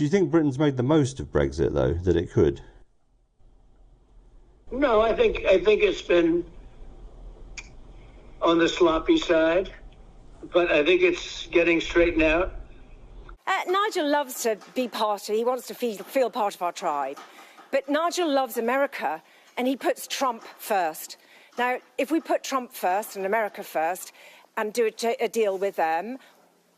Do you think Britain's made the most of Brexit, though, that it could? No, I think it's been on the sloppy side, but I think it's getting straightened out. Nigel loves to be he wants to feel part of our tribe. But Nigel loves America, and he puts Trump first. Now, if we put Trump first and America first and do a deal with them,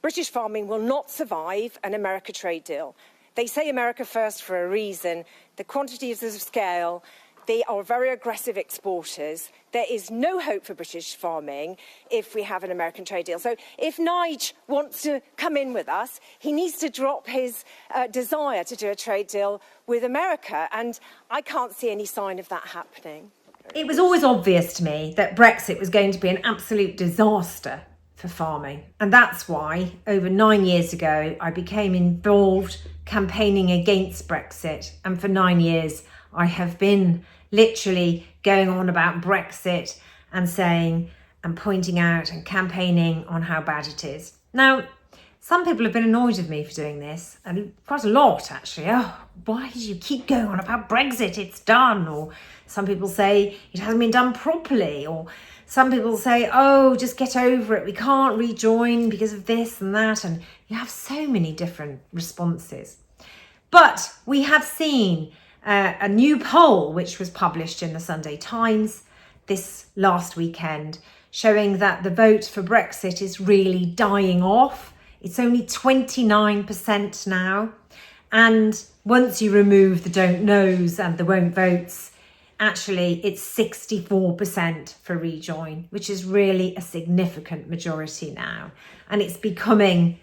British farming will not survive an America trade deal. They say America first for a reason. The quantities of scale, they are very aggressive exporters. There is no hope for British farming if we have an American trade deal. So if Nigel wants to come in with us, he needs to drop his desire to do a trade deal with America. And I can't see any sign of that happening. It was always obvious to me that Brexit was going to be an absolute disaster for farming. And that's why, over 9 years ago, I became involved campaigning against Brexit. And for 9 years, I have been literally going on about Brexit and saying and pointing out and campaigning on how bad it is. Now, some people have been annoyed with me for doing this, and quite a lot actually. Oh, why do you keep going on about Brexit? It's done. Or some people say it hasn't been done properly. Or some people say, oh, just get over it. We can't rejoin because of this and that. And you have so many different responses. But we have seen a new poll which was published in the Sunday Times this last weekend, showing that the vote for Brexit is really dying off. It's only 29% now. And once you remove the don't knows and the won't votes, actually it's 64% for rejoin, which is really a significant majority now. And it's becoming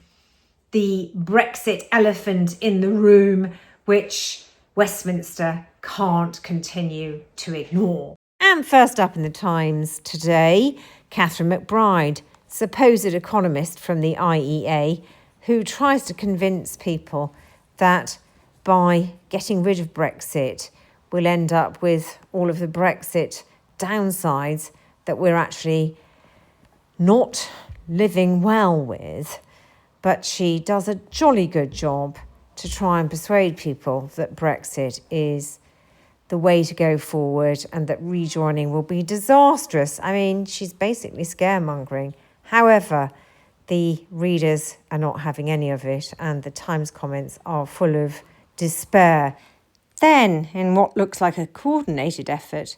the Brexit elephant in the room, which Westminster can't continue to ignore. And first up in the Times today, Catherine McBride, supposed economist from the IEA, who tries to convince people that by getting rid of Brexit, we'll end up with all of the Brexit downsides that we're actually not living well with. But she does a jolly good job to try and persuade people that Brexit is the way to go forward and that rejoining will be disastrous. I mean, she's basically scaremongering. However, the readers are not having any of it, and the Times comments are full of despair. Then, in what looks like a coordinated effort,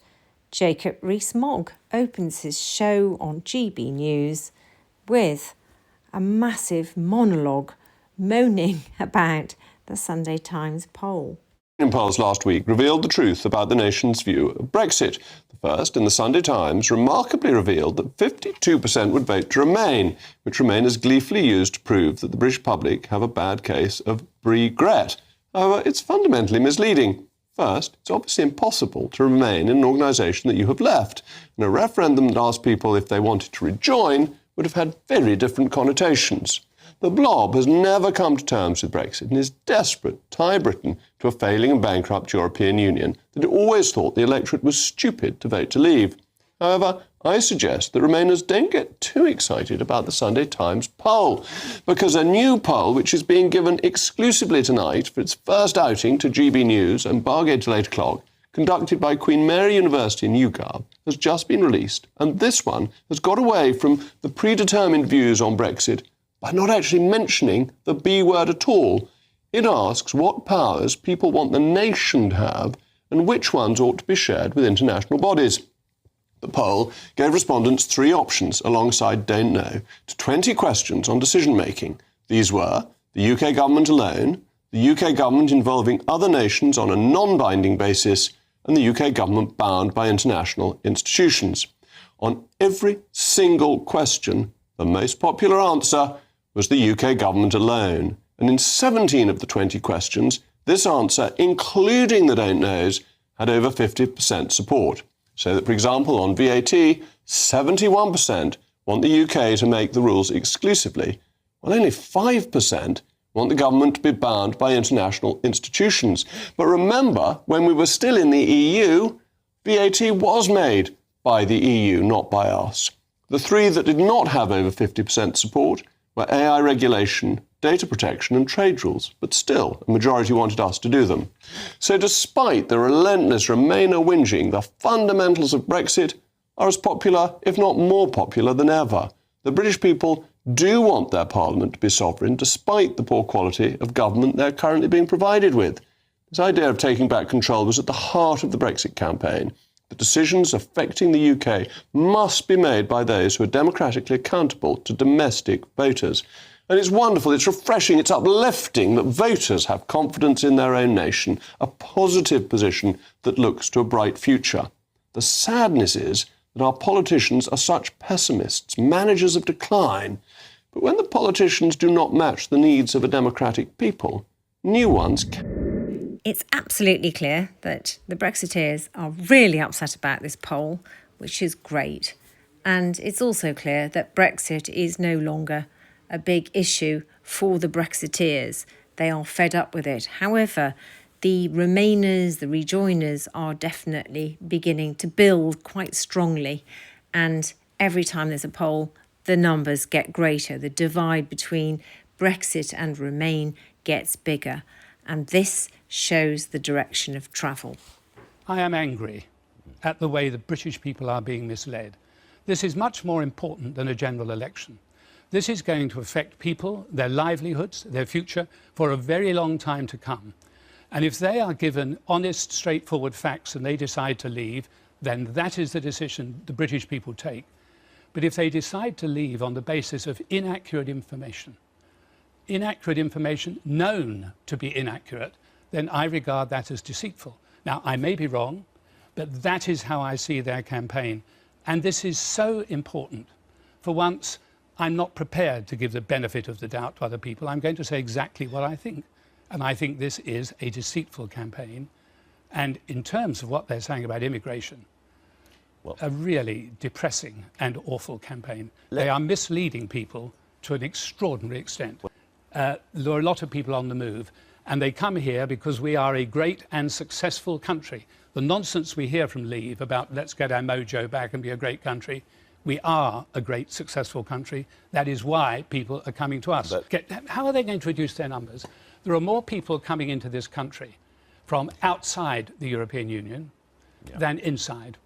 Jacob Rees-Mogg opens his show on GB News with a massive monologue moaning about the Sunday Times poll. Polls last week revealed the truth about the nation's view of Brexit. The first, in the Sunday Times, remarkably revealed that 52% would vote to remain, which Remain is gleefully used to prove that the British public have a bad case of regret. However, it's fundamentally misleading. First, it's obviously impossible to remain in an organisation that you have left, and a referendum that asked people if they wanted to rejoin would have had very different connotations. The blob has never come to terms with Brexit and is desperate to tie Britain to a failing and bankrupt European Union that it always thought the electorate was stupid to vote to leave. However, I suggest that Remainers don't get too excited about the Sunday Times poll, because a new poll, which is being given exclusively tonight for its first outing to GB News and bargate till 8 o'clock, conducted by Queen Mary University in Newgard, has just been released, and this one has got away from the predetermined views on Brexit by not actually mentioning the B word at all. It asks what powers people want the nation to have and which ones ought to be shared with international bodies. The poll gave respondents 3 options alongside don't know to 20 questions on decision-making. These were the UK government alone, the UK government involving other nations on a non-binding basis, and the UK government bound by international institutions. On every single question, the most popular answer was the UK government alone. And in 17 of the 20 questions, this answer, including the don't knows, had over 50% support. So that, for example, on VAT, 71% want the UK to make the rules exclusively, while only 5% want the government to be bound by international institutions. But remember, when we were still in the EU, VAT was made by the EU, not by us. The 3 that did not have over 50% support were AI regulation, data protection and trade rules, but still, a majority wanted us to do them. So despite the relentless Remainer whinging, the fundamentals of Brexit are as popular, if not more popular than ever. The British people do want their parliament to be sovereign, despite the poor quality of government they're currently being provided with. This idea of taking back control was at the heart of the Brexit campaign. The decisions affecting the UK must be made by those who are democratically accountable to domestic voters. And it's wonderful, it's refreshing, it's uplifting that voters have confidence in their own nation, a positive position that looks to a bright future. The sadness is that our politicians are such pessimists, managers of decline. But when the politicians do not match the needs of a democratic people, new ones can. It's absolutely clear that the Brexiteers are really upset about this poll, which is great. And it's also clear that Brexit is no longer a big issue for the Brexiteers. They are fed up with it. However, the Remainers, the rejoiners are definitely beginning to build quite strongly. And every time there's a poll, the numbers get greater. The divide between Brexit and Remain gets bigger. And this shows the direction of travel. I am angry at the way the British people are being misled. This is much more important than a general election. This is going to affect people, their livelihoods, their future, for a very long time to come. And if they are given honest, straightforward facts and they decide to leave, then that is the decision the British people take. But if they decide to leave on the basis of inaccurate information known to be inaccurate, then I regard that as deceitful. Now, I may be wrong, but that is how I see their campaign. And this is so important. For once, I'm not prepared to give the benefit of the doubt to other people. I'm going to say exactly what I think. And I think this is a deceitful campaign. And in terms of what they're saying about immigration, a really depressing and awful campaign. They are misleading people to an extraordinary extent. There are a lot of people on the move, and they come here because we are a great and successful country. The nonsense we hear from Leave about let's get our mojo back and be a great country, we are a great, successful country. That is why people are coming to us. How are they going to reduce their numbers? There are more people coming into this country from outside the European Union than inside.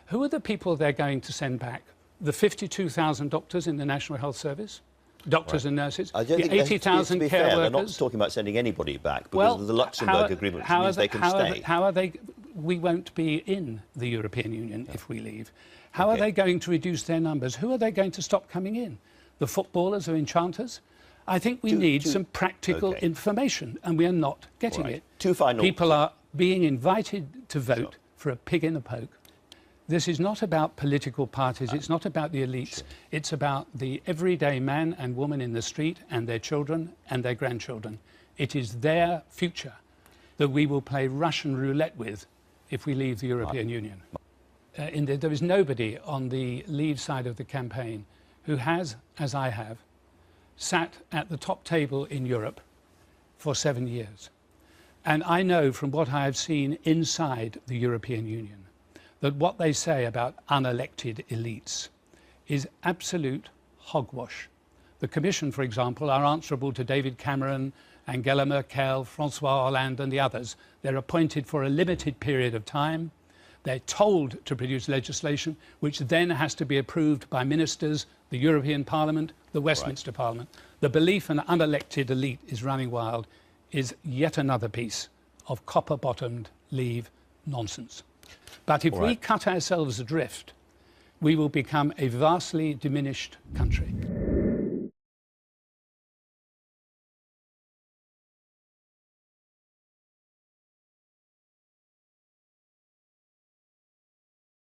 Who are the people they're going to send back? The 52,000 doctors in the National Health Service? Doctors and nurses? The 80,000 care workers? They're not talking about sending anybody back because of the Luxembourg Agreement, which means they can stay. How are they? We won't be in the European Union if we leave. How are they going to reduce their numbers? Who are they going to stop coming in? The footballers or enchanters? I think we need some practical information, and we are not getting it. People are being invited to vote for a pig in the poke. This is not about political parties, it's not about the elites, it's about the everyday man and woman in the street and their children and their grandchildren. It is their future that we will play Russian roulette with if we leave the European Union. There is nobody on the Leave side of the campaign who has, as I have, sat at the top table in Europe for 7 years. And I know from what I have seen inside the European Union that what they say about unelected elites is absolute hogwash. The Commission, for example, are answerable to David Cameron, Angela Merkel, François Hollande and the others. They're appointed for a limited period of time. They're told to produce legislation, which then has to be approved by ministers, the European Parliament, the Westminster Parliament. The belief an unelected elite is running wild is yet another piece of copper-bottomed Leave nonsense. But if we cut ourselves adrift, we will become a vastly diminished country.